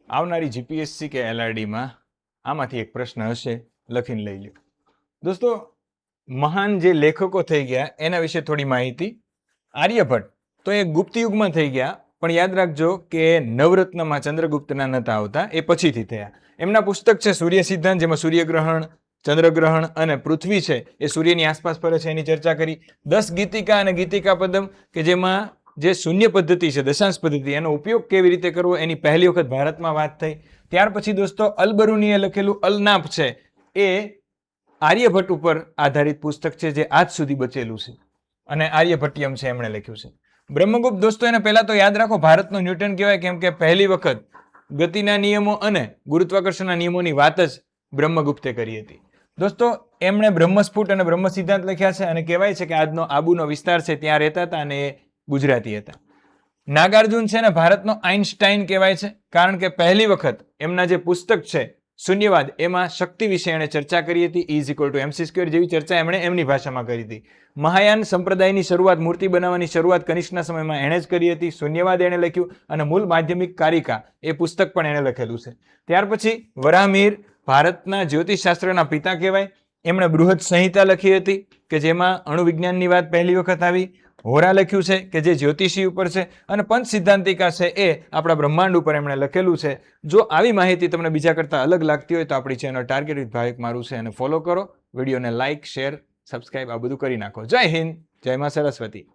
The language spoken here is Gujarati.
આવનારી જીપીએસસી કે એલઆરડીમાં આમાંથી એક પ્રશ્ન હશે, લખીને લઈ લો. દોસ્તો, મહાન જે લેખકો થઈ ગયા એના વિશે થોડી માહિતી. આર્યભટ્ટ તો એ ગુપ્ત યુગમાં થઈ ગયા, પણ યાદ રાખજો કે નવરત્નમાં ચંદ્રગુપ્તના નતા આવતા, એ પછીથી થયા. એમના પુસ્તક છે સૂર્ય સિદ્ધાંત, જેમાં સૂર્યગ્રહણ, ચંદ્રગ્રહણ અને પૃથ્વી છે એ સૂર્યની આસપાસ ફરે છે એની ચર્ચા કરી. 10 ગીતિકા અને ગીતિકા પદમ કે જેમાં જે શૂન્ય પદ્ધતિ છે, દશાંશ પદ્ધતિ, એનો ઉપયોગ કેવી રીતે કરવો એની પહેલી વખત ભારતમાં વાત થઈ. ત્યાર પછી દોસ્તો અલબરુનીએ લખેલું અલનાફ છે એ આર્યભટ્ટ ઉપર આધારિત પુસ્તક છે, જે આજ સુધી બચેલું છે, અને આર્યભટ્ટિયમ છે એમણે લખ્યું છે. બ્રહ્મગુપ્ત દોસ્તો એને પહેલા તો યાદ રાખો ભારતનો ન્યૂટન કહેવાય, કેમ કે પહેલી વખત ગતિના નિયમો અને ગુરુત્વાકર્ષણના નિયમોની વાત જ બ્રહ્મગુપ્તે કરી હતી. દોસ્તો, એમણે બ્રહ્મસ્ફુટ અને બ્રહ્મ સિદ્ધાંત લખ્યા છે, અને કહેવાય છે કે આજનો આબુનો વિસ્તાર છે ત્યાં રહેતા હતા, અને એ ગુજરાતી હતા. નાગાર્જુન છે ને ભારતનો આઇન્સ્ટાઈન કહેવાય છે, કારણ કે પહેલી વખત એમના જે પુસ્તક છે શૂન્યવાદ, એમાં શક્તિ વિશે એણે ચર્ચા કરી હતી. E=mc² જેવી ચર્ચા એમણે એમની ભાષામાં કરી હતી. મહાયાન સંપ્રદાયની શરૂઆત, મૂર્તિ બનાવવાની શરૂઆત કનિષ્કના સમયમાં એણે જ કરી હતી. શૂન્યવાદ એણે લખ્યું, અને મૂળ માધ્યમિક કારિકા એ પુસ્તક પણ એણે લખેલું છે. ત્યાર પછી વરાહમિહિર ભારતના જ્યોતિષશાસ્ત્રના પિતા કહેવાય. એમણે બૃહદ સંહિતા લખી હતી કે જેમાં અણુવિજ્ઞાનની વાત પહેલી વખત આવી. હોરા લખ્યું છે કે જે જ્યોતિષી ઉપર છે, અને પંચ સિદ્ધાંતિકા છે એ આપણા બ્રહ્માંડ ઉપર એમણે લખેલું છે. જો આવી માહિતી તમને બીજા કરતાં અલગ લાગતી હોય તો આપણી ચેનલ ટાર્ગેટ વિથ ભાવિક મારું છે એને ફોલો કરો, વિડીયોને લાઇક, શેર, સબસ્ક્રાઇબ આ બધું કરી નાખો. જય હિન્દ, જય મા સરસ્વતી.